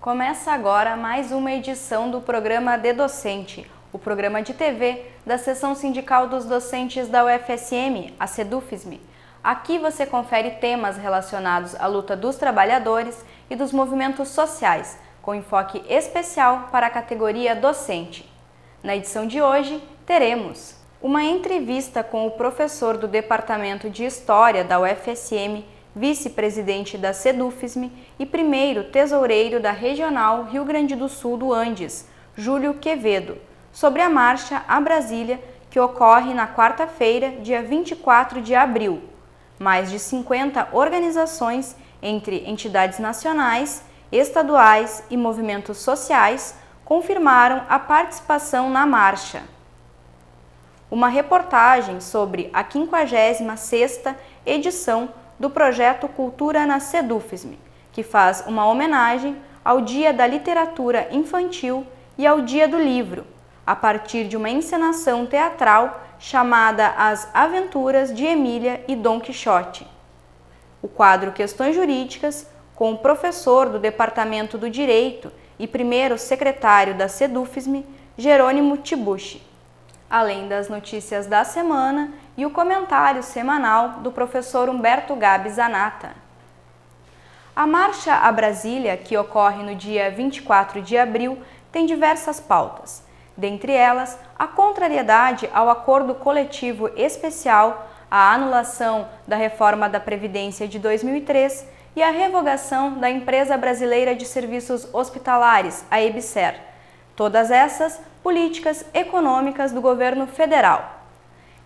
Começa agora mais uma edição do programa De Docente, o programa de TV da Seção Sindical dos Docentes da UFSM, a SEDUFSM. Aqui você confere temas relacionados à luta dos trabalhadores e dos movimentos sociais, com enfoque especial para a categoria docente. Na edição de hoje, teremos uma entrevista com o professor do Departamento de História da UFSM, vice-presidente da SEDUFSM e primeiro tesoureiro da Regional Rio Grande do Sul do Andes, Júlio Quevedo, sobre a Marcha a Brasília, que ocorre na quarta-feira, dia 24 de abril. Mais de 50 organizações, entre entidades nacionais, estaduais e movimentos sociais, confirmaram a participação na marcha. Uma reportagem sobre a 56ª edição do projeto Cultura na SEDUFSM, que faz uma homenagem ao Dia da Literatura Infantil e ao Dia do Livro, a partir de uma encenação teatral chamada As Aventuras de Emília e Dom Quixote. O quadro Questões Jurídicas, com o professor do Departamento do Direito e primeiro secretário da SEDUFSM, Jerônimo Tibuchi, além das notícias da semana e o comentário semanal do professor Humberto Gabi Zanata. A Marcha a Brasília, que ocorre no dia 24 de abril, tem diversas pautas. Dentre elas, a contrariedade ao acordo coletivo especial, a anulação da reforma da Previdência de 2003 e a revogação da Empresa Brasileira de Serviços Hospitalares, a EBSER. Todas essas políticas econômicas do governo federal.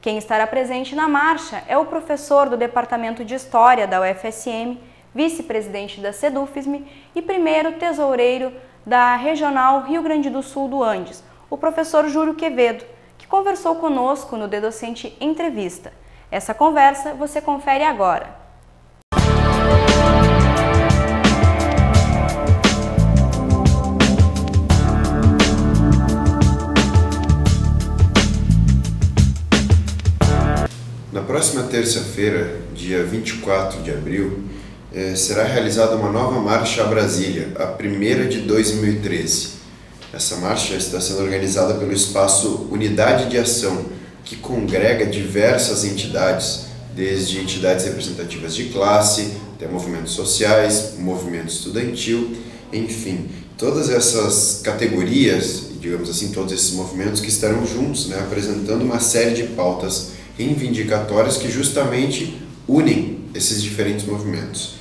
Quem estará presente na marcha é o professor do Departamento de História da UFSM, vice-presidente da SEDUFSM e primeiro tesoureiro da Regional Rio Grande do Sul do Andes, o professor Júlio Quevedo, que conversou conosco no De Docente Entrevista. Essa conversa você confere agora. Na próxima terça-feira, dia 24 de abril, será realizada uma nova marcha a Brasília, a primeira de 2013. Essa marcha está sendo organizada pelo espaço Unidade de Ação, que congrega diversas entidades, desde entidades representativas de classe, até movimentos sociais, movimento estudantil, enfim, todas essas categorias, digamos assim, todos esses movimentos que estarão juntos, apresentando uma série de pautas reivindicatórias que justamente unem esses diferentes movimentos.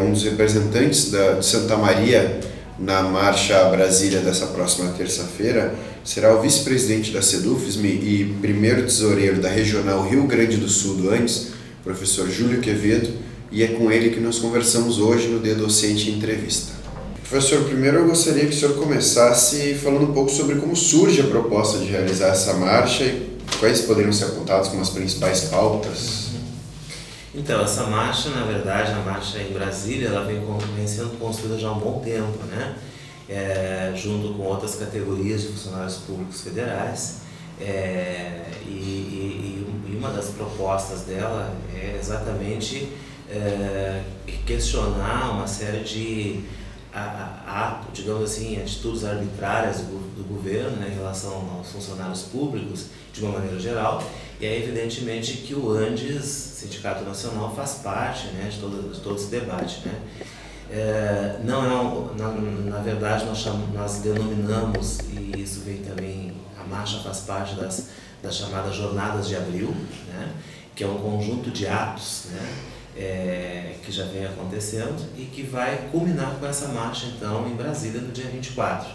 Um dos representantes de Santa Maria na Marcha a Brasília dessa próxima terça-feira será o vice-presidente da SEDUFSM e primeiro tesoureiro da Regional Rio Grande do Sul do Andes, professor Júlio Quevedo, e é com ele que nós conversamos hoje no De Docente Entrevista. Professor, primeiro eu gostaria que o senhor começasse falando um pouco sobre como surge a proposta de realizar essa marcha e quais poderiam ser apontados como as principais pautas? Então, essa marcha, na verdade, a marcha em Brasília, ela vem sendo construída já há um bom tempo, junto com outras categorias de funcionários públicos federais, e uma das propostas dela é exatamente questionar uma série de atitudes arbitrárias do governo, em relação aos funcionários públicos, de uma maneira geral, e é evidentemente que o Andes, Sindicato Nacional, faz parte de todo esse debate. Na verdade, nós denominamos, e isso vem também, a marcha faz parte das chamadas Jornadas de Abril, que é um conjunto de atos, que já vem acontecendo e que vai culminar com essa marcha, então, em Brasília, no dia 24.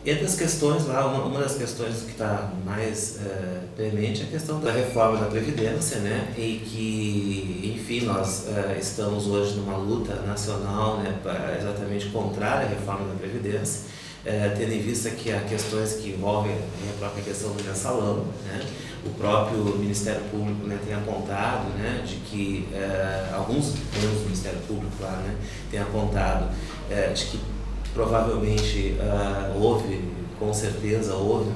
Entre as questões lá, uma das questões que está mais premente é a questão da reforma da Previdência, e que, enfim, nós estamos hoje numa luta nacional, exatamente contrária à reforma da Previdência, tendo em vista que há questões que envolvem a própria questão do mensalão, o próprio Ministério Público tem apontado, de que alguns membros do Ministério Público, claro, têm apontado de que provavelmente com certeza houve,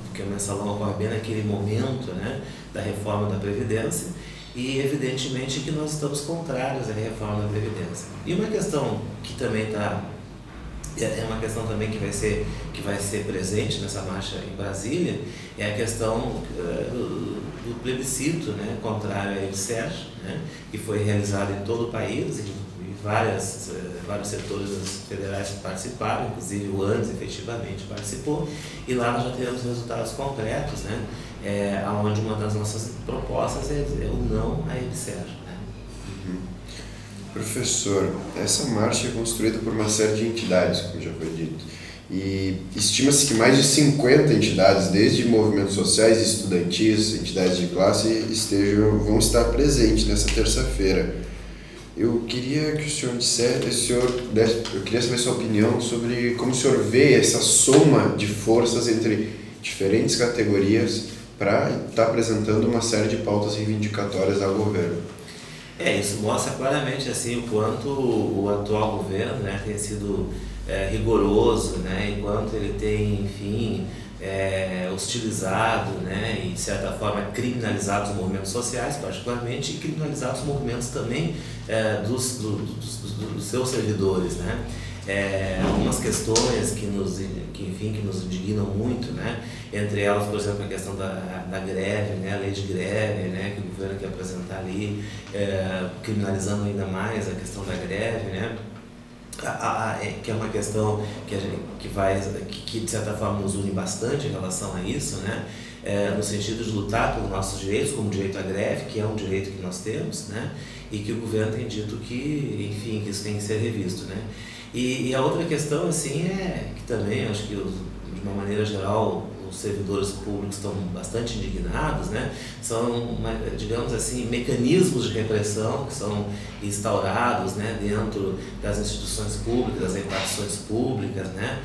porque o mensalão ocorre bem naquele momento, da reforma da Previdência, e evidentemente que nós estamos contrários à reforma da Previdência. E uma questão que também está é uma questão também que vai ser presente nessa marcha em Brasília, é a questão do plebiscito, né, contrário à EBSER, né, que foi realizado em todo o país, e vários setores federais participaram, inclusive o ANDES efetivamente participou, e lá nós já tivemos resultados concretos, né, onde uma das nossas propostas é o não à EBSER. Né. Professor, essa marcha é construída por uma série de entidades, como já foi dito, e estima-se que mais de 50 entidades, desde movimentos sociais, estudantis, entidades de classe, vão estar presentes nessa terça-feira. Eu queria que o senhor eu queria saber sua opinião sobre como o senhor vê essa soma de forças entre diferentes categorias para estar apresentando uma série de pautas reivindicatórias ao governo. Isso mostra claramente assim, o quanto o atual governo, né, tem sido rigoroso, né, enquanto ele tem, enfim, hostilizado, né, e de certa forma criminalizado os movimentos sociais, particularmente, e criminalizado os movimentos também dos seus servidores, né. Algumas questões que nos indignam muito, né? Entre elas, por exemplo, a questão da greve, né? A lei de greve, né? Que o governo quer apresentar ali, criminalizando ainda mais a questão da greve, né? Que é uma questão que de certa forma nos une bastante em relação a isso, né? No sentido de lutar pelos nossos direitos, como o direito à greve, que é um direito que nós temos, né? E que o governo tem dito que, enfim, que isso tem que ser revisto, né? E a outra questão, assim, é que também, acho que de uma maneira geral, os servidores públicos estão bastante indignados, né? São, digamos assim, mecanismos de repressão que são instaurados, né, dentro das instituições públicas, das repartições públicas, né?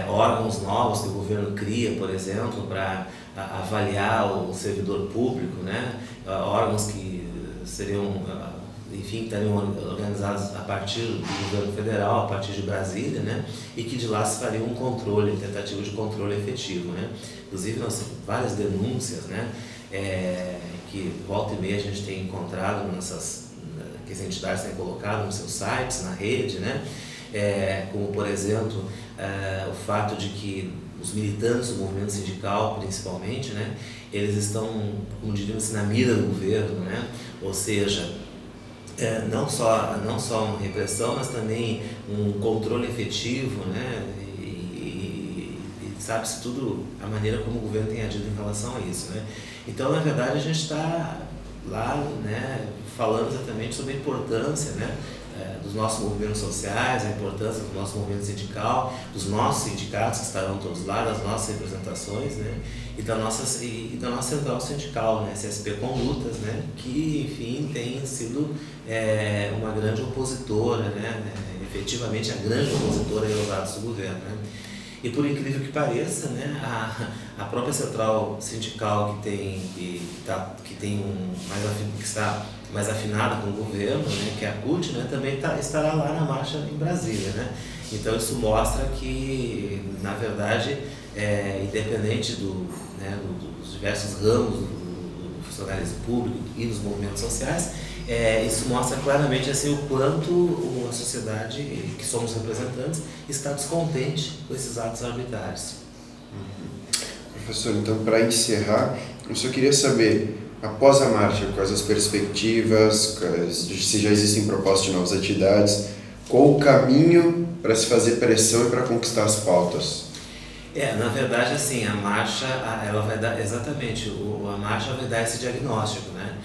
Órgãos novos que o governo cria, por exemplo, para avaliar o servidor público, né? Órgãos que seriam, enfim, estariam organizados a partir do governo federal, a partir de Brasília, né? E que de lá se faria um controle, tentativa de controle efetivo, né? Inclusive, nós temos várias denúncias, né? Que volta e meia a gente tem encontrado que as entidades têm colocado nos seus sites, na rede, né? Como, por exemplo, o fato de que os militantes do movimento sindical, principalmente, né? Eles estão, como diríamos assim, na mira do governo, né? Ou seja, não só uma repressão, mas também um controle efetivo, né? E sabe-se tudo a maneira como o governo tem agido em relação a isso, né? Então, na verdade, a gente está lá, né, falando exatamente sobre a importância, né, dos nossos movimentos sociais, a importância do nosso movimento sindical, dos nossos sindicatos que estarão todos lá, das nossas representações, né, e da nossa central sindical, né, CSP com Lutas, né, que, enfim, tem sido uma grande opositora, né, efetivamente a grande opositora aos atos do governo, né. E por incrível que pareça, né, a própria central sindical que está mais afinada com o governo, né, que é a CUT, né, também estará lá na marcha em Brasília, né. Então isso mostra que, na verdade, independente dos diversos ramos do funcionalismo público e dos movimentos sociais, isso mostra claramente assim, o quanto a sociedade, que somos representantes, está descontente com esses atos arbitrários. Professor, então, para encerrar, eu só queria saber, após a marcha, quais as perspectivas, se já existem propostas de novas atividades, qual o caminho para se fazer pressão e para conquistar as pautas? Na verdade, assim, a marcha, ela vai dar, exatamente, a marcha vai dar esse diagnóstico, né?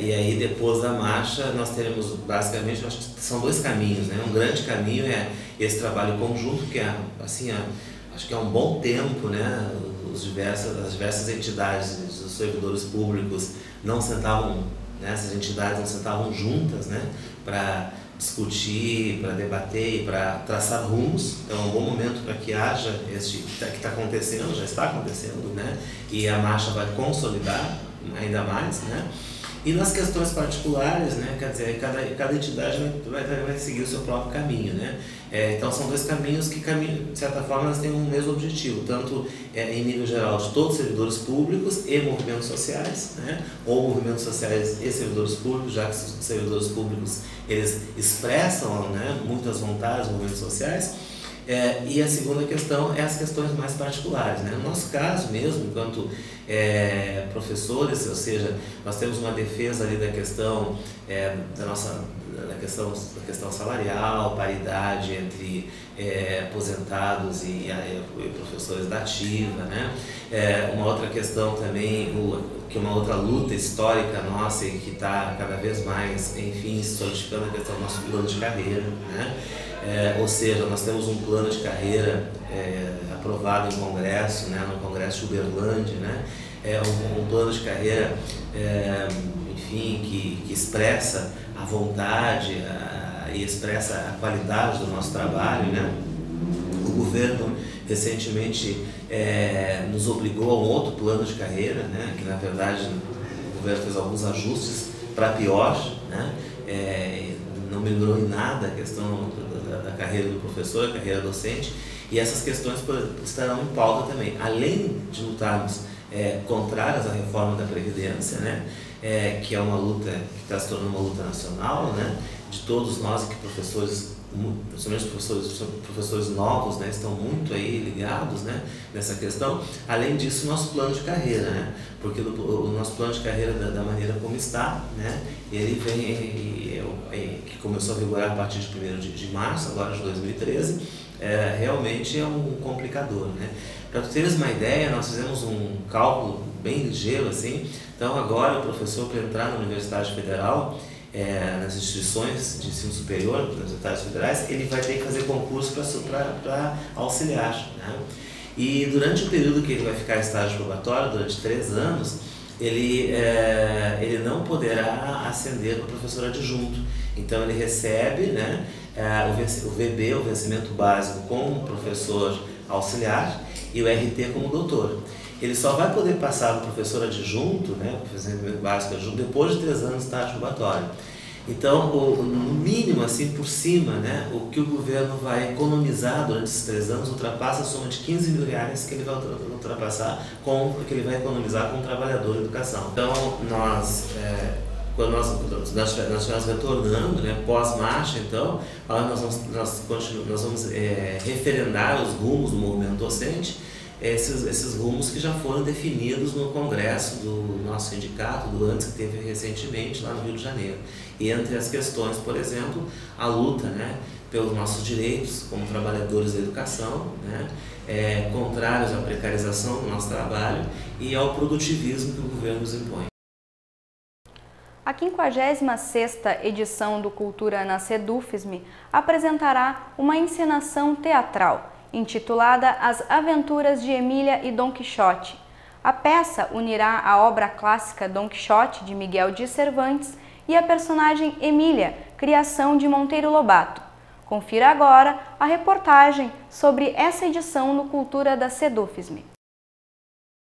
E aí, depois da marcha, nós teremos, basicamente, acho que são dois caminhos, né? Um grande caminho é esse trabalho conjunto, que é, assim, acho que é um bom tempo, né? As diversas entidades, os servidores públicos não sentavam, né? Essas entidades não sentavam juntas, né? Para discutir, para debater e para traçar rumos. Então é um bom momento para que haja que está acontecendo, já está acontecendo, né? E a marcha vai consolidar ainda mais, né? E nas questões particulares, né, quer dizer, cada entidade vai seguir o seu próprio caminho, né? Então são dois caminhos que, de certa forma, elas têm um mesmo objetivo, tanto em nível geral de todos os servidores públicos e movimentos sociais, né? Ou movimentos sociais e servidores públicos, já que os servidores públicos eles expressam, né, muitas vontades, movimentos sociais, E a segunda questão é as questões mais particulares, né? No nosso caso mesmo, enquanto professores, ou seja, nós temos uma defesa ali da questão da questão salarial, paridade entre aposentados e professores da ativa, né? Uma outra questão também, que é uma outra luta histórica nossa e que está cada vez mais, enfim, solidificando a questão do nosso plano de carreira, né? Ou seja, nós temos um plano de carreira aprovado em Congresso, né, no Congresso de Uberlândia, né? Um plano de carreira, enfim, que expressa a vontade e expressa a qualidade do nosso trabalho, né? O governo recentemente nos obrigou a um outro plano de carreira, né? Que na verdade o governo fez alguns ajustes para pior, né? Não melhorou em nada a questão da carreira do professor, a carreira docente, e essas questões estarão em pauta também. Além de lutarmos contrárias à reforma da Previdência, né? Que é uma luta que está se tornando uma luta nacional, né? De todos nós, que professores, principalmente professores novos, né? Estão muito aí ligados, né? Nessa questão. Além disso, o nosso plano de carreira, né? Porque o nosso plano de carreira, da maneira como está, né? Ele vem, que começou a vigorar a partir de 1º de março, agora de 2013, realmente é um complicador, né? Para tu teres uma ideia, nós fizemos um cálculo bem ligeiro, assim. Então agora o professor, para entrar na Universidade Federal, nas instituições de ensino superior, nas universidades federais, ele vai ter que fazer concurso para auxiliar, né? E durante o período que ele vai ficar em estágio probatório, durante 3 anos, ele não poderá ascender para professor adjunto. Então ele recebe, né, o VB, o vencimento básico, como professor auxiliar, e o RT como doutor. Ele só vai poder passar para professor adjunto, né, vencimento básico adjunto, depois de 3 anos de estágio probatório. Então, no mínimo, assim, por cima, né, o que o governo vai economizar durante esses 3 anos ultrapassa a soma de 15 mil reais que ele vai ultrapassar, que ele vai economizar com o trabalhador de educação. Então, quando nós estivemos retornando, né, pós-marcha, então, nós vamos referendar os rumos do movimento docente, esses rumos que já foram definidos no congresso do nosso sindicato, do ANTS, que teve recentemente lá no Rio de Janeiro. E entre as questões, por exemplo, a luta, né, pelos nossos direitos como trabalhadores da educação, né, contrários à precarização do nosso trabalho e ao produtivismo que o governo nos impõe. A 56ª edição do Cultura na Sedufisme apresentará uma encenação teatral intitulada As Aventuras de Emília e Dom Quixote. A peça unirá a obra clássica Dom Quixote, de Miguel de Cervantes, e a personagem Emília, criação de Monteiro Lobato. Confira agora a reportagem sobre essa edição no Cultura da Sedufisme.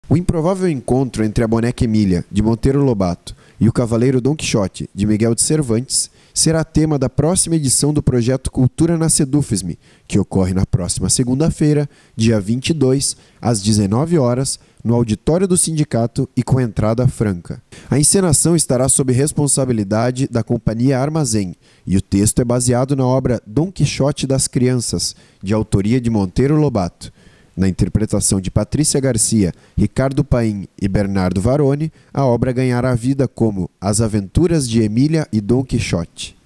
O improvável encontro entre a boneca Emília, de Monteiro Lobato, e o cavaleiro Dom Quixote, de Miguel de Cervantes, será tema da próxima edição do projeto Cultura na Sedufisme, que ocorre na próxima segunda-feira, dia 22, às 19 horas, no auditório do sindicato e com entrada franca. A encenação estará sob responsabilidade da Companhia Armazém e o texto é baseado na obra Dom Quixote das Crianças, de autoria de Monteiro Lobato. Na interpretação de Patrícia Garcia, Ricardo Paim e Bernardo Varone, a obra ganhará vida como As Aventuras de Emília e Dom Quixote.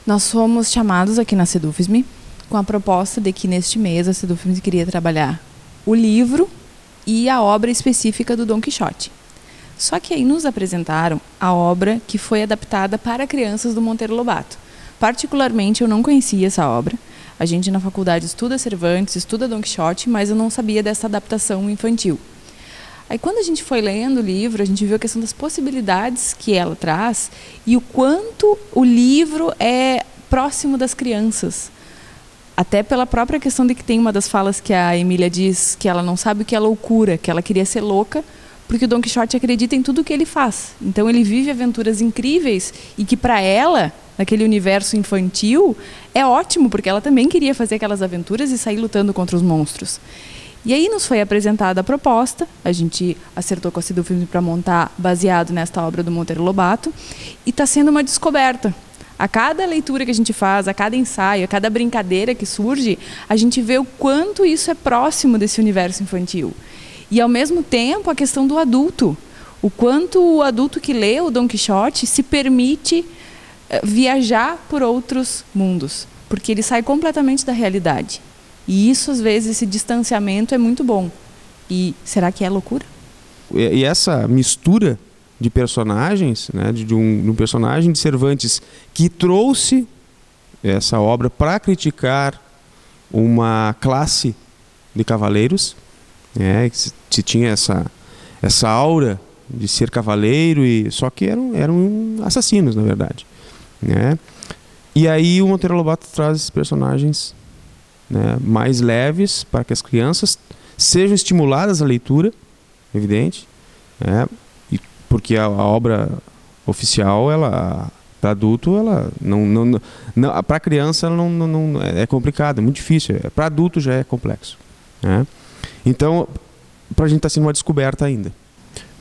Nós fomos chamados aqui na Sedufisme com a proposta de que neste mês a Sedufisme queria trabalhar o livro e a obra específica do Dom Quixote. Só que aí nos apresentaram a obra que foi adaptada para crianças do Monteiro Lobato. Particularmente eu não conhecia essa obra. A gente na faculdade estuda Cervantes, estuda Dom Quixote, mas eu não sabia dessa adaptação infantil. Aí quando a gente foi lendo o livro, a gente viu a questão das possibilidades que ela traz e o quanto o livro é próximo das crianças. Até pela própria questão de que tem uma das falas que a Emília diz que ela não sabe o que é loucura, que ela queria ser louca, porque o Dom Quixote acredita em tudo o que ele faz. Então ele vive aventuras incríveis e que para ela, naquele universo infantil, é ótimo, porque ela também queria fazer aquelas aventuras e sair lutando contra os monstros. E aí nos foi apresentada a proposta, a gente acertou com a Sedufisme para montar baseado nesta obra do Monteiro Lobato, e está sendo uma descoberta. A cada leitura que a gente faz, a cada ensaio, a cada brincadeira que surge, a gente vê o quanto isso é próximo desse universo infantil. E, ao mesmo tempo, a questão do adulto. O quanto o adulto que lê o Dom Quixote se permite viajar por outros mundos. Porque ele sai completamente da realidade. E isso, às vezes, esse distanciamento é muito bom. E será que é loucura? E essa mistura de personagens, né, de um personagem de Cervantes que trouxe essa obra para criticar uma classe de cavaleiros, né, que se tinha essa aura de ser cavaleiro, só que eram assassinos, na verdade. Né? E aí o Monteiro Lobato traz esses personagens, né, mais leves para que as crianças sejam estimuladas à leitura, evidente, né? Porque a obra oficial, ela para adulto, ela não para criança ela não é complicado, é muito difícil. Para adulto já é complexo, né? Então, para a gente está sendo uma descoberta ainda.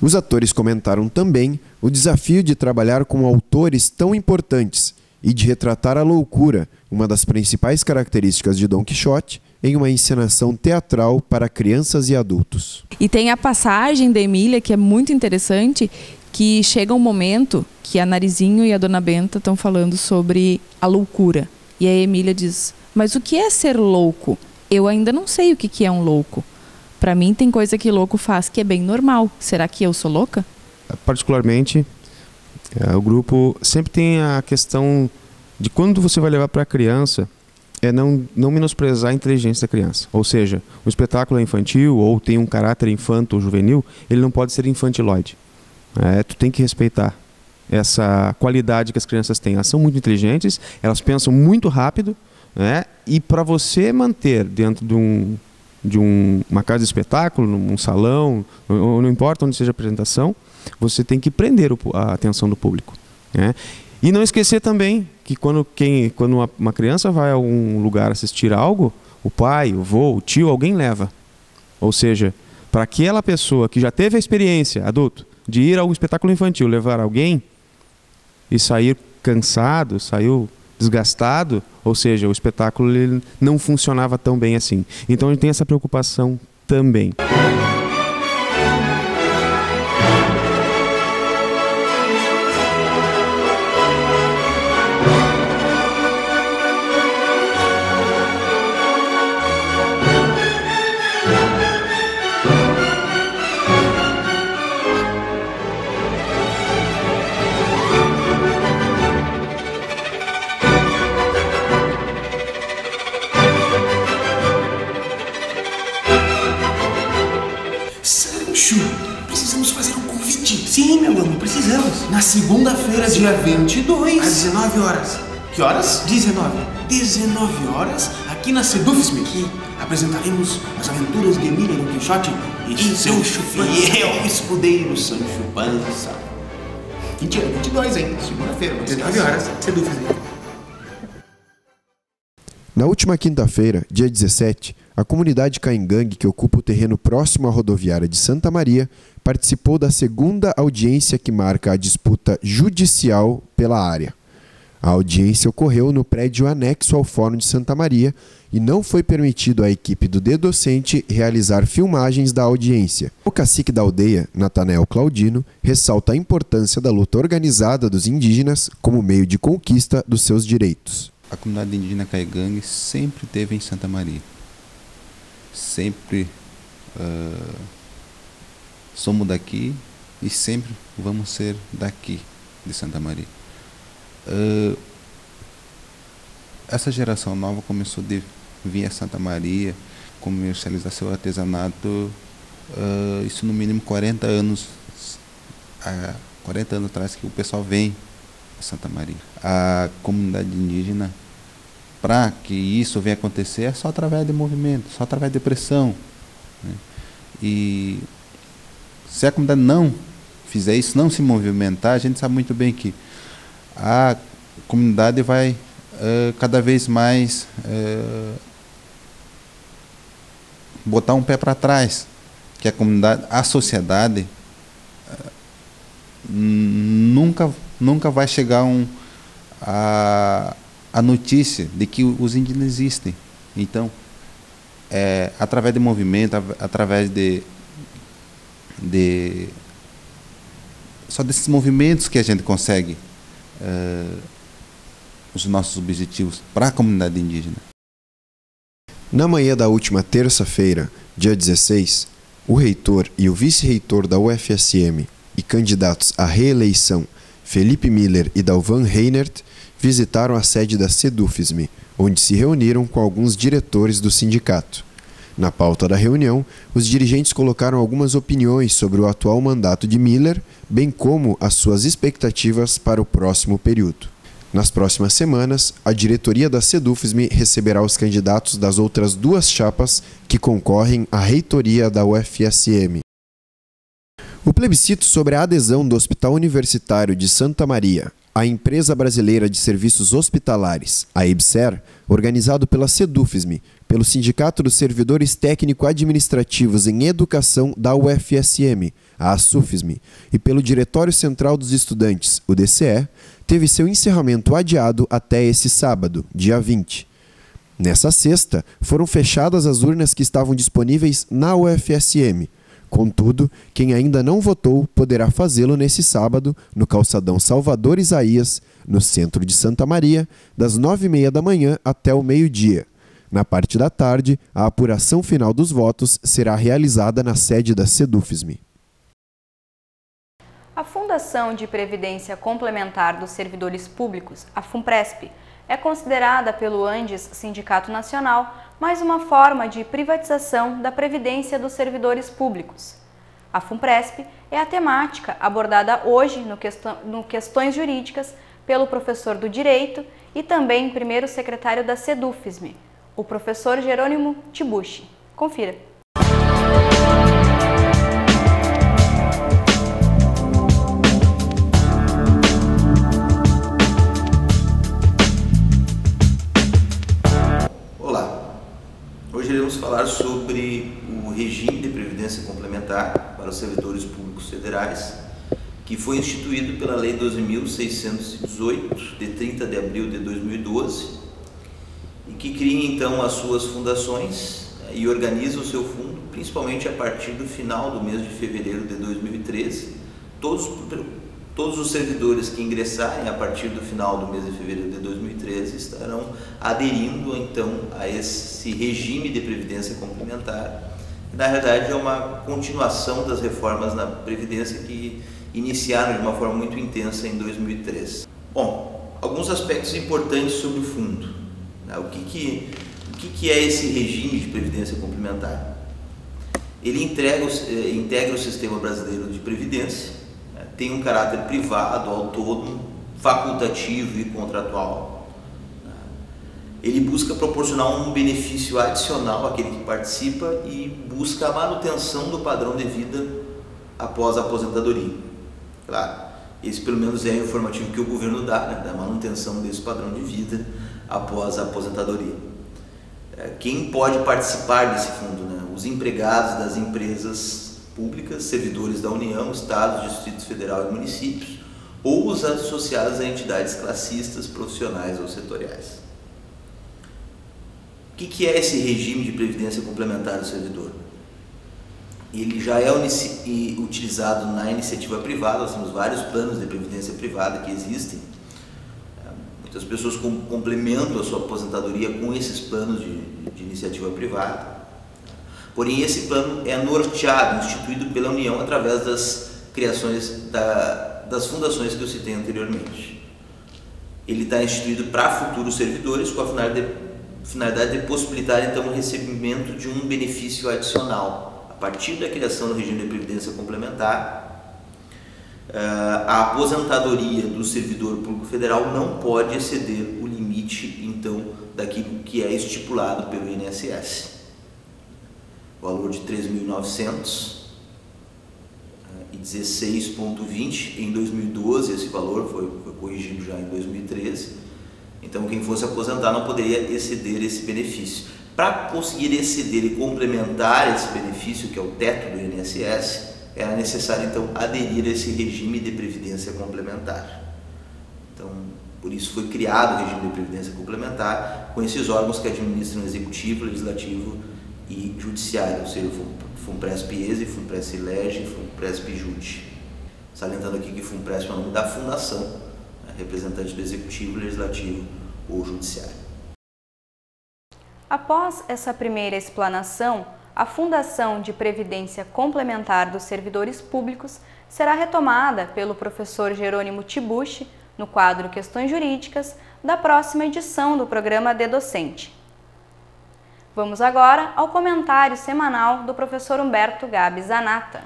Os atores comentaram também o desafio de trabalhar com autores tão importantes e de retratar a loucura, uma das principais características de Dom Quixote, em uma encenação teatral para crianças e adultos. E tem a passagem da Emília, que é muito interessante, que chega um momento que a Narizinho e a Dona Benta estão falando sobre a loucura. E a Emília diz, mas o que é ser louco? Eu ainda não sei o que é um louco. Para mim tem coisa que louco faz que é bem normal. Será que eu sou louca? Particularmente, o grupo sempre tem a questão de quando você vai levar para a criança, não menosprezar a inteligência da criança. Ou seja, o espetáculo é infantil ou tem um caráter infanto ou juvenil, ele não pode ser infantiloide. Tu tem que respeitar essa qualidade que as crianças têm. Elas são muito inteligentes, elas pensam muito rápido, né? E para você manter dentro de uma casa de espetáculo, num salão, ou não importa onde seja a apresentação, você tem que prender a atenção do público, né? E não esquecer também que quando uma criança vai a algum lugar assistir algo, o pai, o avô, o tio, alguém leva. Ou seja, para aquela pessoa que já teve a experiência, adulto, de ir a um espetáculo infantil, levar alguém e sair cansado, saiu desgastado, ou seja, o espetáculo ele não funcionava tão bem assim. Então a gente tem essa preocupação também. Precisamos fazer um convite. Sim, meu amigo, precisamos. Na segunda-feira, dia 22. Às 19 horas. Que horas? 19. 19 horas, aqui na Sedufisme, que apresentaremos as aventuras de Emília Dom Quixote e seu fiel escudeiro Sancho Panza. 22, hein? Segunda-feira. 19 horas, Sedufisme. Na última quinta-feira, dia 17, a comunidade Caingangue, que ocupa o terreno próximo à rodoviária de Santa Maria, participou da segunda audiência que marca a disputa judicial pela área. A audiência ocorreu no prédio anexo ao Fórum de Santa Maria e não foi permitido à equipe do Dedocente realizar filmagens da audiência. O cacique da aldeia, Natanael Claudino, ressalta a importância da luta organizada dos indígenas como meio de conquista dos seus direitos. A comunidade indígena Caingangue sempre esteve em Santa Maria. Sempre somos daqui e sempre vamos ser daqui, de Santa Maria. Essa geração nova começou a vir a Santa Maria, comercializar seu artesanato, isso no mínimo 40 anos atrás que o pessoal vem a Santa Maria. A comunidade indígena, para que isso venha acontecer, é só através de movimento, só através de pressão, né? E se a comunidade não fizer isso, não se movimentar, a gente sabe muito bem que a comunidade vai cada vez mais botar um pé para trás, que a comunidade, a sociedade nunca vai chegar a notícia de que os indígenas existem. Então, através de movimento, através só desses movimentos que a gente consegue os nossos objetivos para a comunidade indígena. Na manhã da última terça-feira, dia 16, o reitor e o vice-reitor da UFSM e candidatos à reeleição, Felipe Miller e Dalvan Reinert, visitaram a sede da SEDUFSM, onde se reuniram com alguns diretores do sindicato. Na pauta da reunião, os dirigentes colocaram algumas opiniões sobre o atual mandato de Miller, bem como as suas expectativas para o próximo período. Nas próximas semanas, a diretoria da SEDUFSM receberá os candidatos das outras duas chapas que concorrem à reitoria da UFSM. O plebiscito sobre a adesão do Hospital Universitário de Santa Maria à Empresa Brasileira de Serviços Hospitalares, a EBSER, organizado pela SEDUFSM, pelo Sindicato dos Servidores Técnico-Administrativos em Educação da UFSM, a ASUFSM, e pelo Diretório Central dos Estudantes, o DCE, teve seu encerramento adiado até esse sábado, dia 20. Nessa sexta, foram fechadas as urnas que estavam disponíveis na UFSM. Contudo, quem ainda não votou poderá fazê-lo nesse sábado, no calçadão Salvador Isaías, no centro de Santa Maria, das 9h30 da manhã até o meio-dia. Na parte da tarde, a apuração final dos votos será realizada na sede da SEDUFSM. A Fundação de Previdência Complementar dos Servidores Públicos, a FUNPRESP, é considerada pelo ANDES Sindicato Nacional mais uma forma de privatização da previdência dos servidores públicos. A FUNPRESP é a temática abordada hoje no Questões Jurídicas pelo professor do Direito e também primeiro secretário da SEDUFSM, o professor Jerônimo Tibuchi. Confira. Hoje iremos falar sobre o regime de previdência complementar para os servidores públicos federais, que foi instituído pela Lei 12.618, de 30 de abril de 2012, e que cria então as suas fundações e organiza o seu fundo, principalmente a partir do final do mês de fevereiro de 2013. Todos os servidores que ingressarem a partir do final do mês de fevereiro de 2013 estarão aderindo então a esse regime de previdência complementar, que na verdade é uma continuação das reformas na previdência que iniciaram de uma forma muito intensa em 2003. Bom, alguns aspectos importantes sobre o fundo. O que é esse regime de previdência complementar? Ele integra o sistema brasileiro de previdência, tem um caráter privado, autônomo, facultativo e contratual. Ele busca proporcionar um benefício adicional àquele que participa e busca a manutenção do padrão de vida após a aposentadoria. Claro, esse pelo menos é o informativo que o governo dá, da manutenção desse padrão de vida após a aposentadoria. Quem pode participar desse fundo? Os empregados das empresas públicas, servidores da União, Estados, Distritos Federal e municípios, ou os associados a entidades classistas, profissionais ou setoriais. O que é esse regime de previdência complementar do servidor? Ele já é utilizado na iniciativa privada. Nós temos vários planos de previdência privada que existem. Muitas pessoas complementam a sua aposentadoria com esses planos de iniciativa privada. Porém, esse plano é norteado, instituído pela União através das criações das fundações que eu citei anteriormente. Ele está instituído para futuros servidores com a finalidade de possibilitar então o recebimento de um benefício adicional. A partir da criação do regime de previdência complementar, a aposentadoria do servidor público federal não pode exceder o limite então daquilo que é estipulado pelo INSS. Valor de 3.900 e 16,20 em 2012, esse valor foi corrigido já em 2013. Então quem fosse aposentar não poderia exceder esse benefício. Para conseguir exceder e complementar esse benefício, que é o teto do INSS, era necessário então aderir a esse regime de previdência complementar. Então Por isso foi criado o regime de previdência complementar com esses órgãos que administram o executivo, legislativo e judiciário, ou seja, o FUNPRESP-ESE, FUNPRESP-LEGE e FUNPRESP-JUDE. Salientando aqui que FUNPRESP é o nome da fundação, representante do executivo, legislativo ou judiciário. Após essa primeira explanação, a Fundação de Previdência Complementar dos Servidores Públicos será retomada pelo professor Jerônimo Tibuchi no quadro Questões Jurídicas da próxima edição do programa Dedocente. Vamos agora ao comentário semanal do professor Humberto Gabi Zanata.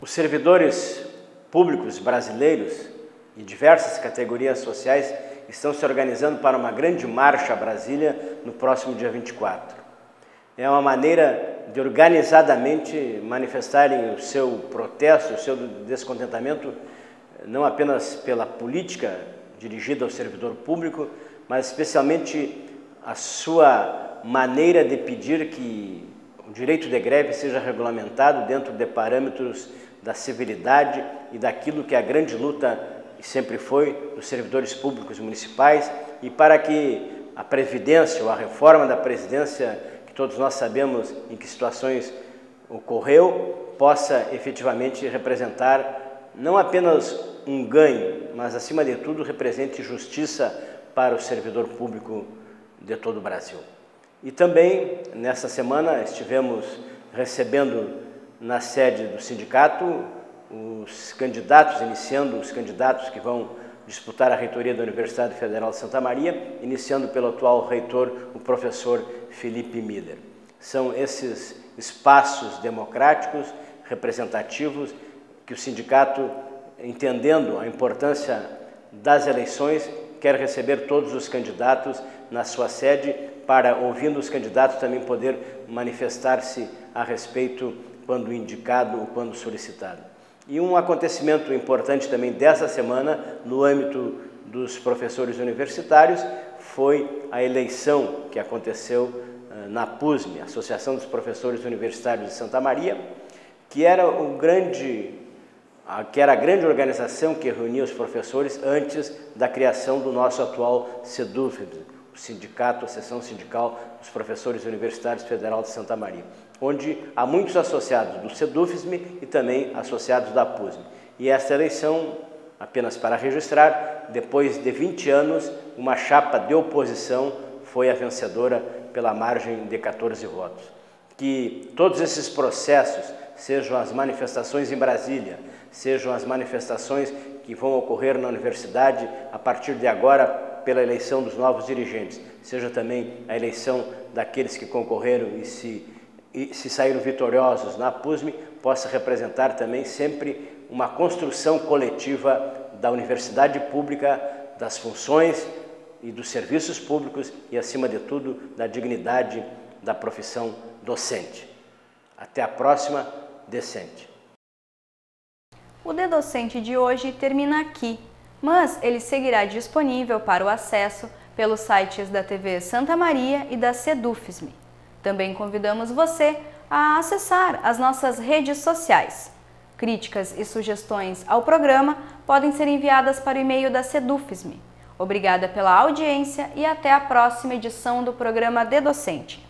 Os servidores públicos brasileiros de diversas categorias sociais estão se organizando para uma grande marcha a Brasília no próximo dia 24. É uma maneira de organizadamente manifestarem o seu protesto, o seu descontentamento, não apenas pela política dirigida ao servidor público, mas especialmente a sua maneira de pedir que o direito de greve seja regulamentado dentro de parâmetros da civilidade e daquilo que é a grande luta, e sempre foi, dos servidores públicos municipais, e para que a Previdência, ou a reforma da Previdência, que todos nós sabemos em que situações ocorreu, possa efetivamente representar não apenas um ganho, mas acima de tudo represente justiça para o servidor público de todo o Brasil. E também, nesta semana, estivemos recebendo na sede do sindicato os candidatos, iniciando os candidatos que vão disputar a reitoria da Universidade Federal de Santa Maria, iniciando pelo atual reitor, o professor Felipe Miller. São esses espaços democráticos, representativos, que o sindicato, entendendo a importância das eleições, quer receber todos os candidatos na sua sede para, ouvindo os candidatos, também poder manifestar-se a respeito quando indicado ou quando solicitado. E um acontecimento importante também dessa semana, no âmbito dos professores universitários, foi a eleição que aconteceu na APUSME, Associação dos Professores Universitários de Santa Maria, que era a grande organização que reunia os professores antes da criação do nosso atual SEDUFISM, o sindicato, a Seção Sindical dos Professores Universitários Federal de Santa Maria, onde há muitos associados do SEDUFISM e também associados da APUSME. E esta eleição, apenas para registrar, depois de 20 anos, uma chapa de oposição foi a vencedora pela margem de 14 votos. Que todos esses processos, sejam as manifestações em Brasília, sejam as manifestações que vão ocorrer na universidade a partir de agora pela eleição dos novos dirigentes, seja também a eleição daqueles que concorreram e se saíram vitoriosos na APUSME, possa representar também sempre uma construção coletiva da universidade pública, das funções e dos serviços públicos e, acima de tudo, da dignidade da profissão docente. Até a próxima, Decente. O Dedocente de hoje termina aqui, mas ele seguirá disponível para o acesso pelos sites da TV Santa Maria e da SEDUFISM. Também convidamos você a acessar as nossas redes sociais. Críticas e sugestões ao programa podem ser enviadas para o e-mail da SEDUFISM. Obrigada pela audiência e até a próxima edição do programa Dedocente.